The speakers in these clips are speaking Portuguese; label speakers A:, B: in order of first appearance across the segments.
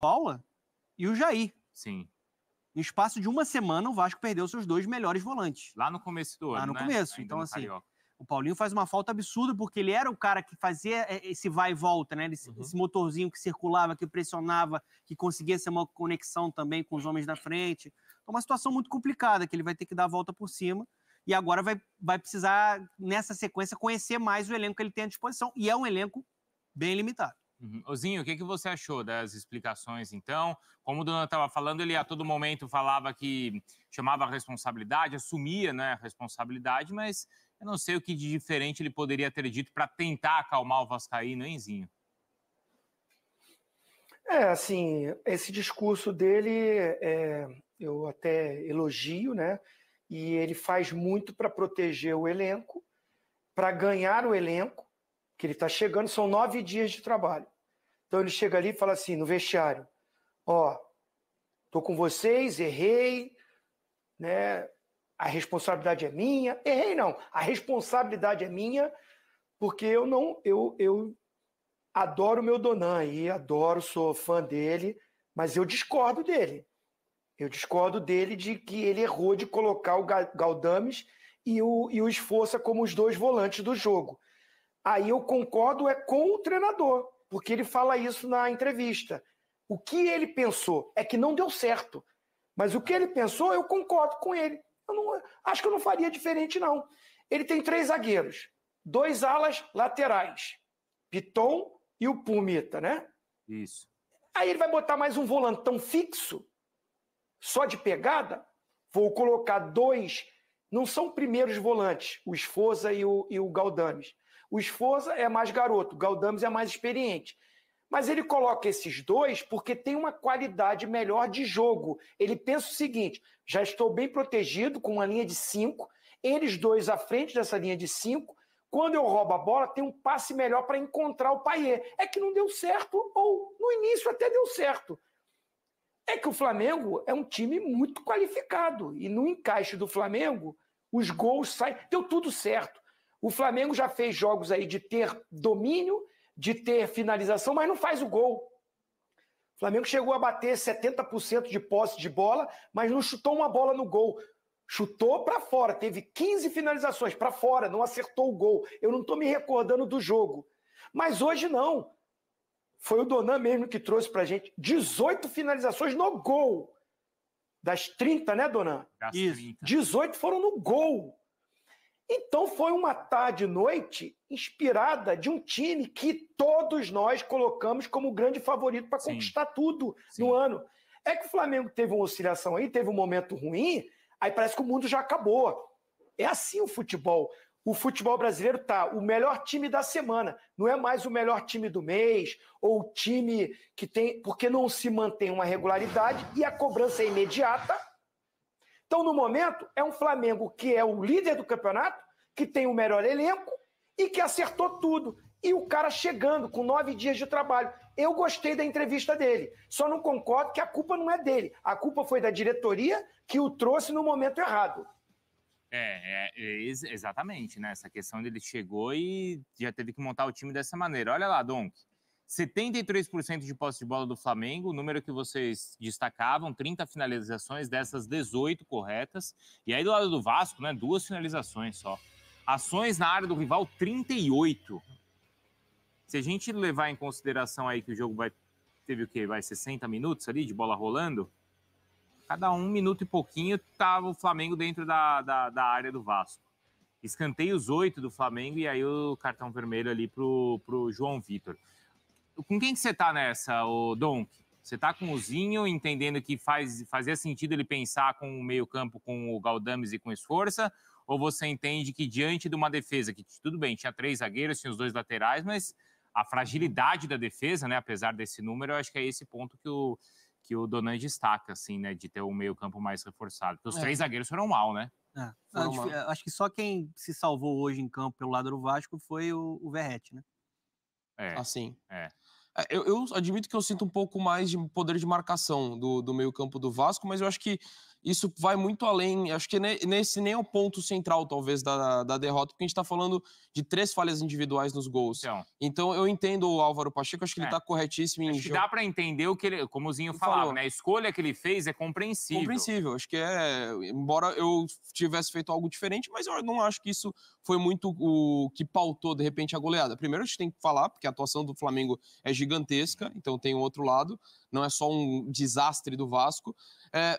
A: Paula e o Jair.
B: Sim.
A: No espaço de uma semana, o Vasco perdeu seus 2 melhores volantes.
B: Lá no começo do ano,
A: Lá no começo.
B: Ainda
A: então,
B: no
A: assim,
B: Carioca.
A: o Paulinho faz uma falta absurda, porque ele era o cara que fazia esse vai e volta, né? Esse motorzinho que circulava, que pressionava, que conseguia ser uma conexão também com os homens da frente. Então, uma situação muito complicada, que ele vai ter que dar a volta por cima. E agora vai precisar, nessa sequência, conhecer mais o elenco que ele tem à disposição. E é um elenco bem limitado.
B: Ozinho, o que você achou das explicações, então? Como o Donan estava falando, ele a todo momento falava que chamava a responsabilidade, assumia, né, a responsabilidade, mas eu não sei o que de diferente ele poderia ter dito para tentar acalmar o vascaíno, hein, Zinho?
C: Assim, esse discurso dele, eu até elogio, né? E ele faz muito para proteger o elenco, para ganhar o elenco, que ele está chegando, são 9 dias de trabalho. Então ele chega ali e fala assim, no vestiário, tô com vocês, errei, né? A responsabilidade é minha. Errei não, a responsabilidade é minha, porque eu adoro o meu Donan e sou fã dele, mas eu discordo dele. Eu discordo dele de que ele errou de colocar o Galdames e o Esforça como os 2 volantes do jogo. Aí eu concordo com o treinador, porque ele fala isso na entrevista. O que ele pensou é que não deu certo. Mas o que ele pensou, eu concordo com ele. Acho que eu não faria diferente, não. Ele tem 3 zagueiros, 2 alas laterais, Piton e o Pumita, né?
B: Isso.
C: Aí ele vai botar mais um volantão fixo, só de pegada. Vou colocar 2, não são primeiros volantes, o Esforza e o Galdames. O Esforza é mais garoto, o Galdames é mais experiente. Mas ele coloca esses 2 porque tem uma qualidade melhor de jogo. Ele pensa o seguinte, já estou bem protegido com uma linha de 5, eles 2 à frente dessa linha de 5, quando eu roubo a bola, tem um passe melhor para encontrar o Payet. É que não deu certo, ou no início até deu certo. É que o Flamengo é um time muito qualificado, e no encaixe do Flamengo, os gols saem, deu tudo certo. O Flamengo já fez jogos aí de ter domínio, de ter finalização, mas não faz o gol. O Flamengo chegou a bater 70% de posse de bola, mas não chutou uma bola no gol. Chutou para fora, teve 15 finalizações para fora, não acertou o gol. Eu não estou me recordando do jogo. Mas hoje não. Foi o Donan mesmo que trouxe para a gente 18 finalizações no gol. Das 30, né, Donan?
B: Isso.
C: 18 foram no gol. Então foi uma tarde e noite inspirada de um time que todos nós colocamos como grande favorito para conquistar tudo no ano. É que o Flamengo teve uma oscilação aí, teve um momento ruim, aí parece que o mundo já acabou. É assim o futebol. O futebol brasileiro tá o melhor time da semana, não é mais o melhor time do mês, ou o time que tem... Porque não se mantém uma regularidade e a cobrança é imediata. Então, no momento, é um Flamengo que é o líder do campeonato, que tem o melhor elenco e que acertou tudo. E o cara chegando com 9 dias de trabalho. Eu gostei da entrevista dele. Só não concordo que a culpa não é dele. A culpa foi da diretoria que o trouxe no momento errado.
B: Exatamente, né? Essa questão dele chegou e já teve que montar o time dessa maneira. Olha lá, Donk. 73% de posse de bola do Flamengo, o número que vocês destacavam, 30 finalizações, dessas 18 corretas. E aí do lado do Vasco, né, 2 finalizações só. Ações na área do rival, 38. Se a gente levar em consideração aí que o jogo teve o quê? 60 minutos ali de bola rolando? Cada 1 minuto e pouquinho estava o Flamengo dentro da área do Vasco. Escanteios 8 do Flamengo e aí o cartão vermelho ali pro João Vitor. Com quem que você tá nessa, o Donk? Você tá com o Zinho, entendendo que fazia sentido ele pensar com o meio-campo com o Galdames e com o Esforça? Ou você entende que diante de uma defesa que, tudo bem, tinha 3 zagueiros, tinha os 2 laterais, mas a fragilidade da defesa, né, apesar desse número, eu acho que é esse ponto que o Donan destaca, assim, né, de ter um meio-campo mais reforçado. Porque os 3 zagueiros foram mal, né?
A: Acho que só quem se salvou hoje em campo pelo lado do Vasco foi o Verratti, né?
D: Assim. Eu admito que eu sinto um pouco mais de poder de marcação do meio-campo do Vasco, mas eu acho que isso vai muito além. Acho que nesse nem é o ponto central, talvez, da derrota, porque a gente tá falando de 3 falhas individuais nos gols. Então eu entendo o Álvaro Pacheco, acho que ele tá corretíssimo em...
B: Acho que dá pra entender o que ele, como o Zinho falava, né? A escolha que ele fez é compreensível.
D: Compreensível, acho que embora eu tivesse feito algo diferente, mas eu não acho que isso foi muito o que pautou, de repente, a goleada. Primeiro a gente tem que falar, porque a atuação do Flamengo é gigantesca, então tem o outro lado, não é só um desastre do Vasco.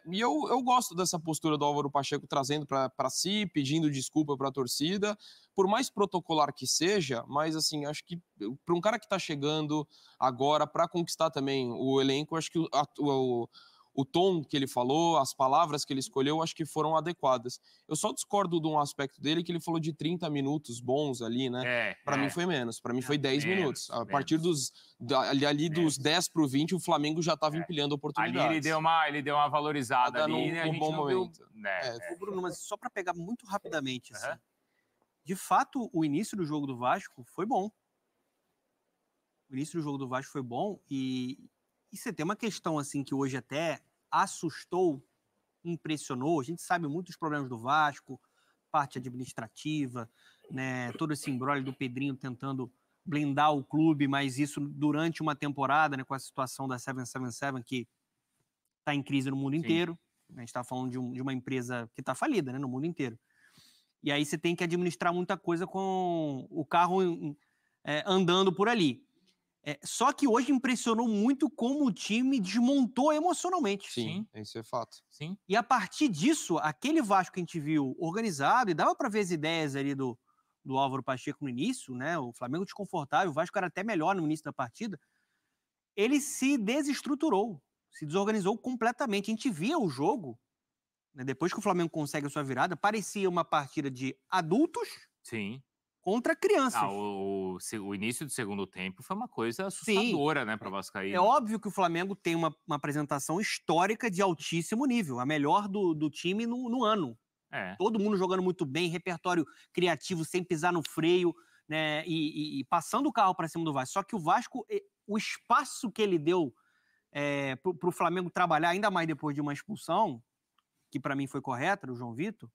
D: E eu gosto dessa postura do Álvaro Pacheco trazendo para si, pedindo desculpa para a torcida, por mais protocolar que seja, mas assim, acho que para um cara que está chegando agora para conquistar também o elenco, acho que o tom que ele falou, as palavras que ele escolheu, acho que foram adequadas. Eu só discordo de um aspecto dele, que ele falou de 30 minutos bons ali, né? Para mim foi menos, para mim foi 10 minutos. A partir dos 10 para o 20, o Flamengo já estava empilhando oportunidades.
B: Ali ele deu uma valorizada ali, né?
D: Num bom momento.
A: Bruno, mas só para pegar muito rapidamente, assim, de fato, o início do jogo do Vasco foi bom. O início do jogo do Vasco foi bom e você tem uma questão assim que hoje até assustou, impressionou. A gente sabe muito dos problemas do Vasco, parte administrativa, né? Todo esse imbróglio do Pedrinho tentando blindar o clube, mas isso durante uma temporada, né? Com a situação da 777 que está em crise no mundo inteiro. A gente está falando de uma empresa que está falida, né? No mundo inteiro. E aí você tem que administrar muita coisa com o carro andando por ali. Só que hoje impressionou muito como o time desmontou emocionalmente.
D: Sim, isso é fato.
B: Sim.
A: E a partir disso, aquele Vasco que a gente viu organizado, e dava para ver as ideias ali do Álvaro Pacheco no início, né? O Flamengo desconfortável, o Vasco era até melhor no início da partida. Ele se desestruturou, se desorganizou completamente. A gente via o jogo, né, depois que o Flamengo consegue a sua virada, parecia uma partida de adultos.
B: Sim.
A: Contra crianças.
B: O início do segundo tempo foi uma coisa assustadora, né, para o Vascaíno.
A: É óbvio que o Flamengo tem uma apresentação histórica de altíssimo nível, a melhor do time no ano. Todo mundo jogando muito bem, repertório criativo, sem pisar no freio, né, e passando o carro para cima do Vasco. Só que o Vasco, o espaço que ele deu para o Flamengo trabalhar, ainda mais depois de uma expulsão, que para mim foi correta, do João Vitor,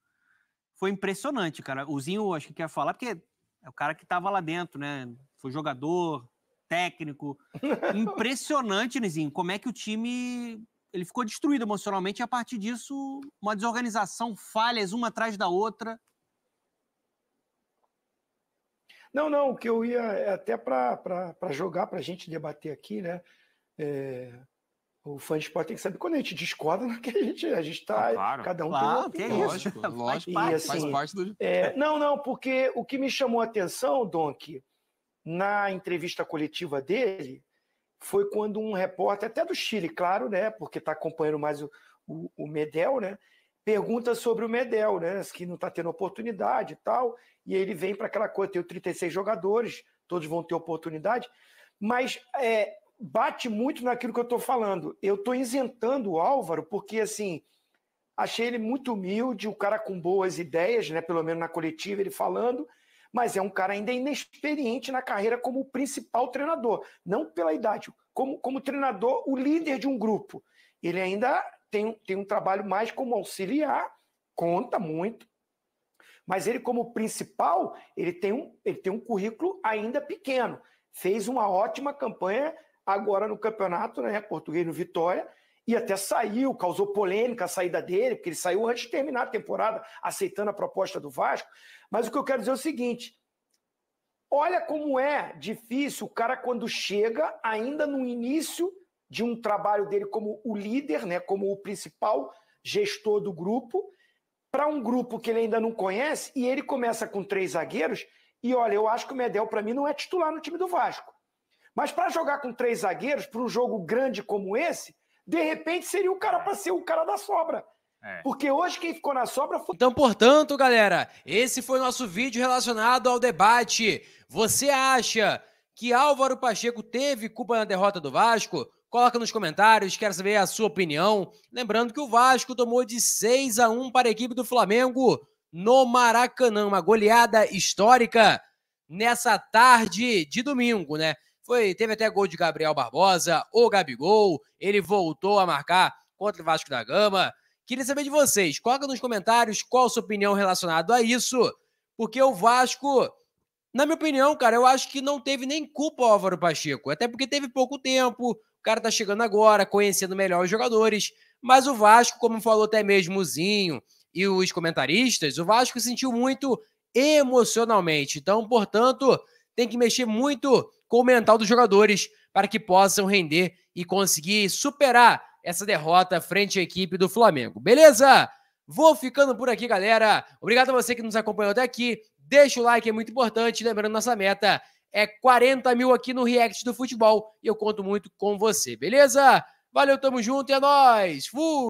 A: foi impressionante, cara. O Zinho, acho que quer falar, porque é o cara que estava lá dentro, né? Foi jogador, técnico. Impressionante, Nizinho, como é que o time ele ficou destruído emocionalmente e a partir disso, uma desorganização, falhas uma atrás da outra.
C: Não, o que eu ia até para jogar, para a gente debater aqui, né? O fã de esporte tem que saber quando a gente discorda, né, que a gente está.
B: Claro.
C: Cada um
A: tem
C: uma
D: lógico,
C: faz
D: parte do.
C: Não, porque o que me chamou a atenção, Donk, na entrevista coletiva dele, foi quando um repórter, até do Chile, claro, né? Porque está acompanhando mais o Medel, né? Pergunta sobre o Medel, né? Que não está tendo oportunidade e tal. E ele vem para aquela coisa, tem 36 jogadores, todos vão ter oportunidade, mas bate muito naquilo que eu estou falando. Eu estou isentando o Álvaro porque, assim, achei ele muito humilde, o cara com boas ideias, né? Pelo menos na coletiva ele falando, mas é um cara ainda inexperiente na carreira como principal treinador, não pela idade, como treinador, o líder de um grupo. Ele ainda tem um trabalho mais como auxiliar, conta muito, mas ele como principal, ele tem um currículo ainda pequeno. Fez uma ótima campanha agora no campeonato, né, português no Vitória, e até saiu, causou polêmica a saída dele, porque ele saiu antes de terminar a temporada, aceitando a proposta do Vasco. Mas o que eu quero dizer é o seguinte, olha como é difícil o cara quando chega, ainda no início de um trabalho dele como o líder, né, como o principal gestor do grupo, para um grupo que ele ainda não conhece, e ele começa com 3 zagueiros, e olha, eu acho que o Medel, para mim, não é titular no time do Vasco. Mas para jogar com 3 zagueiros, para um jogo grande como esse, de repente seria o cara para ser o cara da sobra. Porque hoje quem ficou na sobra foi...
E: Então, portanto, galera, esse foi o nosso vídeo relacionado ao debate. Você acha que Álvaro Pacheco teve culpa na derrota do Vasco? Coloca nos comentários, quero saber a sua opinião. Lembrando que o Vasco tomou de 6-1 para a equipe do Flamengo no Maracanã. Uma goleada histórica nessa tarde de domingo, né? Teve até gol de Gabriel Barbosa, o Gabigol, ele voltou a marcar contra o Vasco da Gama. Queria saber de vocês, coloca nos comentários qual a sua opinião relacionada a isso, porque o Vasco, na minha opinião, cara, eu acho que não teve nem culpa o Álvaro Pacheco, até porque teve pouco tempo, o cara tá chegando agora, conhecendo melhor os jogadores, mas o Vasco, como falou até mesmo o Zinho e os comentaristas, o Vasco sentiu muito emocionalmente, então, portanto, tem que mexer muito com o mental dos jogadores para que possam render e conseguir superar essa derrota frente à equipe do Flamengo. Beleza? Vou ficando por aqui, galera. Obrigado a você que nos acompanhou até aqui. Deixa o like, é muito importante. Lembrando, nossa meta é 40 mil aqui no React do Futebol e eu conto muito com você, beleza? Valeu, tamo junto e é nóis! Fui!